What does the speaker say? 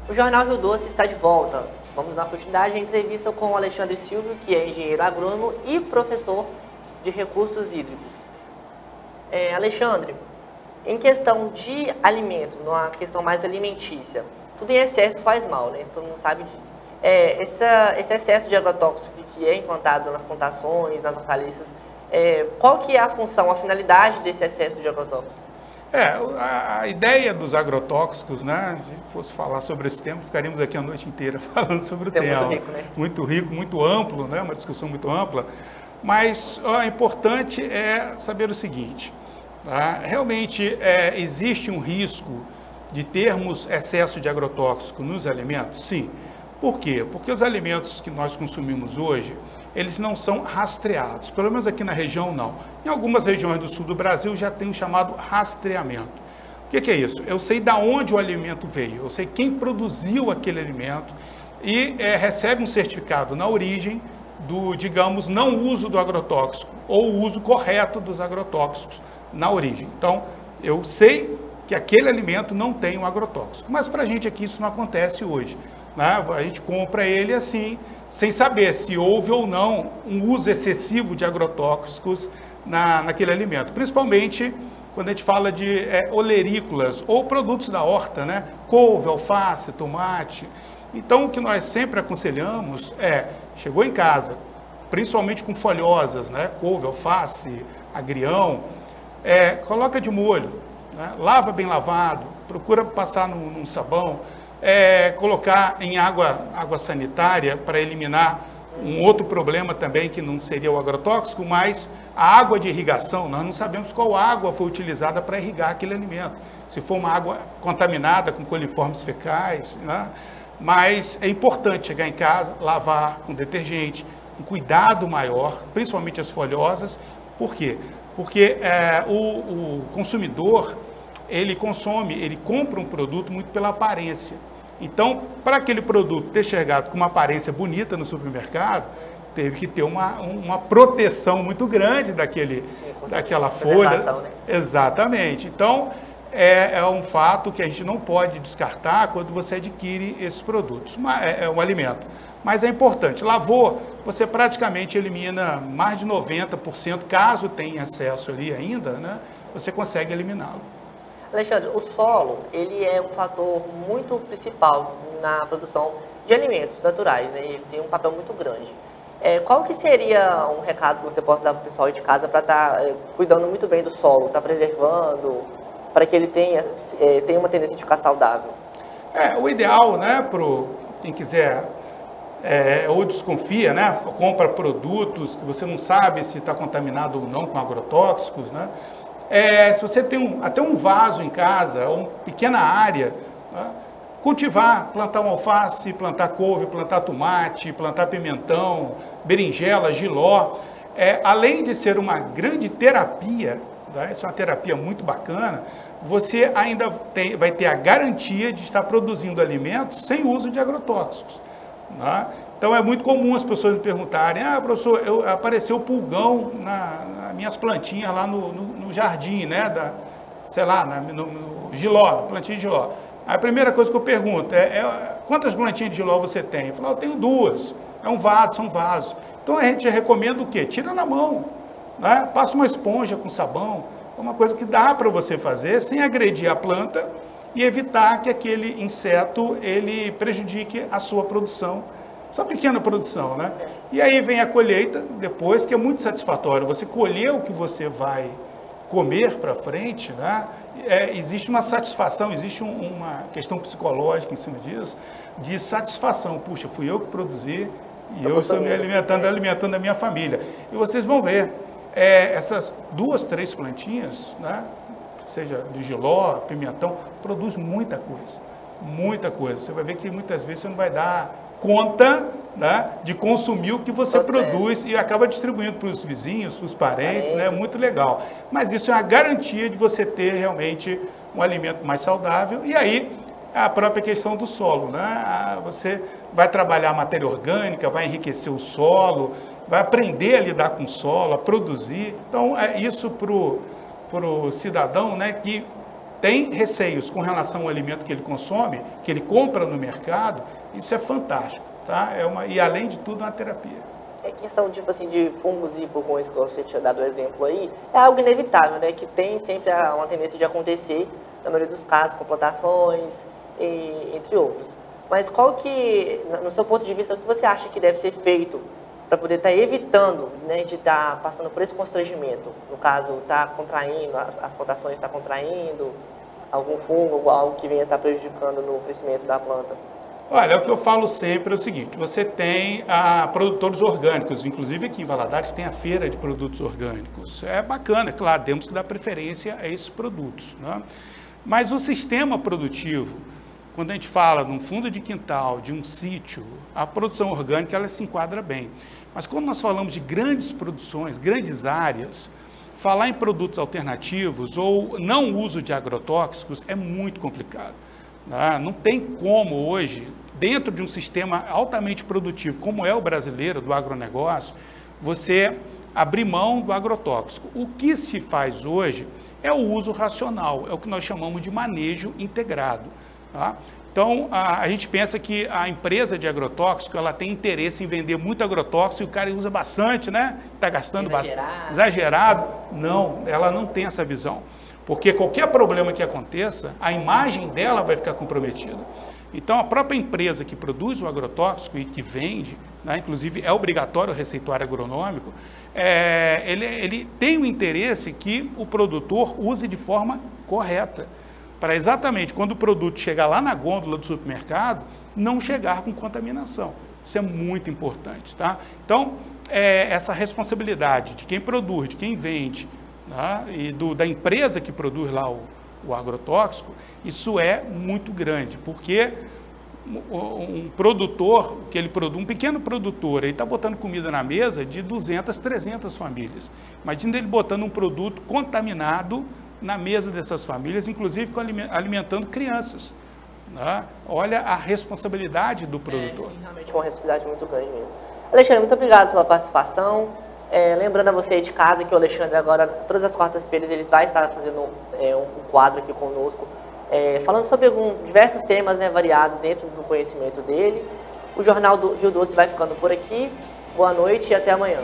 O Jornal Rio Doce está de volta. Vamos dar continuidade à entrevista com o Alexandre Silvio, que é engenheiro agrônomo e professor de recursos hídricos. Alexandre, em questão de alimento, numa questão mais alimentícia, tudo em excesso faz mal, né? Todo mundo sabe disso. Esse excesso de agrotóxico que é implantado nas plantações, nas hortaliças, qual que é a função, a finalidade desse excesso de agrotóxico? A ideia dos agrotóxicos, né? Se fosse falar sobre esse tema, ficaríamos aqui a noite inteira falando sobre o tema. Muito rico, né? Muito rico, muito amplo, né? Uma discussão muito ampla. Mas o importante é saber o seguinte, tá? Realmente existe um risco de termos excesso de agrotóxico nos alimentos? Sim. Por quê? Porque os alimentos que nós consumimos hoje, eles não são rastreados, pelo menos aqui na região não. Em algumas regiões do sul do Brasil já tem o chamado rastreamento. O que é isso? Eu sei de onde o alimento veio, eu sei quem produziu aquele alimento e recebe um certificado na origem do, digamos, não uso do agrotóxico ou o uso correto dos agrotóxicos na origem. Então, eu sei que aquele alimento não tem um agrotóxico, mas para a gente aqui isso não acontece hoje, né? A gente compra ele assim, sem saber se houve ou não um uso excessivo de agrotóxicos naquele alimento. Principalmente quando a gente fala de olerícolas ou produtos da horta, né? Couve, alface, tomate. Então, o que nós sempre aconselhamos chegou em casa, principalmente com folhosas, né? Couve, alface, agrião, coloca de molho, né? Lava bem lavado, procura passar num sabão, colocar em água sanitária para eliminar um outro problema também que não seria o agrotóxico, mas a água de irrigação. Nós não sabemos qual água foi utilizada para irrigar aquele alimento. Se for uma água contaminada com coliformes fecais, né? Mas é importante chegar em casa, lavar com detergente, com cuidado maior, principalmente as folhosas. Por quê? Porque o consumidor, ele compra um produto muito pela aparência. Então, para aquele produto ter chegado com uma aparência bonita no supermercado, teve que ter uma proteção muito grande daquela folha. Né? Exatamente. Então, é um fato que a gente não pode descartar quando você adquire esses produtos. É um alimento. Mas é importante. Lavou, você praticamente elimina mais de 90%, caso tenha excesso ali ainda, né? Você consegue eliminá-lo. Alexandre, o solo, ele é um fator muito principal na produção de alimentos naturais, né? Ele tem um papel muito grande. Qual que seria um recado que você possa dar para o pessoal de casa para estar cuidando muito bem do solo, estar preservando, para que ele tenha uma tendência de ficar saudável? O ideal, né, para quem quiser ou desconfia, né, compra produtos que você não sabe se está contaminado ou não com agrotóxicos, né? Se você tem até um vaso em casa, ou uma pequena área, né? Cultivar, plantar uma alface, plantar couve, plantar tomate, plantar pimentão, berinjela, jiló, além de ser uma grande terapia, né? Isso é uma terapia muito bacana, você ainda vai ter a garantia de estar produzindo alimentos sem uso de agrotóxicos, né? Então, é muito comum as pessoas me perguntarem, professor, apareceu pulgão nas minhas plantinhas lá no jardim, né, no giló, plantinha de giló. A primeira coisa que eu pergunto quantas plantinhas de giló você tem? Eu falo, eu tenho 2, são vasos. Então, a gente recomenda o quê? Tira na mão, né? Passa uma esponja com sabão, é uma coisa que dá para você fazer sem agredir a planta e evitar que aquele inseto, ele prejudique a sua produção. Só pequena produção, né? E aí vem a colheita depois, que é muito satisfatório. Você colher o que você vai comer para frente, né? Existe uma satisfação, existe uma questão psicológica em cima disso, de satisfação. Puxa, fui eu que produzi e eu estou me alimentando a minha família. E vocês vão ver, essas 2, 3 plantinhas, né? Seja de jiló, pimentão, produz muita coisa. Muita coisa. Você vai ver que muitas vezes você não vai dar conta, né, de consumir o que você produz e acaba distribuindo para os vizinhos, para os parentes, né, muito legal. Mas isso é uma garantia de você ter realmente um alimento mais saudável. E aí, a própria questão do solo, né? Você vai trabalhar a matéria orgânica, vai enriquecer o solo, vai aprender a lidar com o solo, a produzir. Então, isso para o cidadão, né, que tem receios com relação ao alimento que ele consome, que ele compra no mercado, isso é fantástico, tá? E além de tudo, uma terapia. É questão, tipo assim, de fungos e pulgões, que você tinha dado o exemplo aí, é algo inevitável, né? Que tem sempre uma tendência de acontecer, na maioria dos casos, com plantações, entre outros. Mas qual que, no seu ponto de vista, o que você acha que deve ser feito para poder estar evitando, né, de estar passando por esse constrangimento? No caso, está contraindo, as plantações estão contraindo, algum fungo, algo que venha estar prejudicando no crescimento da planta? Olha, o que eu falo sempre é o seguinte, você tem produtores orgânicos, inclusive aqui em Valadares tem a feira de produtos orgânicos. É bacana, é claro, temos que dar preferência a esses produtos, né? Mas o sistema produtivo, quando a gente fala de um fundo de quintal, de um sítio, a produção orgânica ela se enquadra bem. Mas quando nós falamos de grandes produções, grandes áreas, falar em produtos alternativos ou não uso de agrotóxicos é muito complicado. Não tem como hoje, dentro de um sistema altamente produtivo, como é o brasileiro, do agronegócio, você abrir mão do agrotóxico. O que se faz hoje é o uso racional, é o que nós chamamos de manejo integrado. Tá? Então, a gente pensa que a empresa de agrotóxico, ela tem interesse em vender muito agrotóxico e o cara usa bastante, né? Está gastando bastante. Exagerado. Não, ela não tem essa visão. Porque qualquer problema que aconteça, a imagem dela vai ficar comprometida. Então, a própria empresa que produz o agrotóxico e que vende, né, inclusive é obrigatório o receituário agronômico, ele tem o interesse que o produtor use de forma correta, para exatamente quando o produto chegar lá na gôndola do supermercado, não chegar com contaminação. Isso é muito importante, tá? Então, essa responsabilidade de quem produz, de quem vende, né, e da empresa que produz lá o agrotóxico, isso é muito grande, porque um produtor, um pequeno produtor, ele está botando comida na mesa de 200, 300 famílias. Imagina ele botando um produto contaminado na mesa dessas famílias, inclusive alimentando crianças. Né? Olha a responsabilidade do produtor. Sim, realmente é uma responsabilidade muito grande mesmo. Alexandre, muito obrigado pela participação. Lembrando a você aí de casa que o Alexandre agora, todas as quartas-feiras, ele vai estar fazendo um quadro aqui conosco, falando sobre diversos temas, né, variados dentro do conhecimento dele. O Jornal do Rio Doce vai ficando por aqui. Boa noite e até amanhã.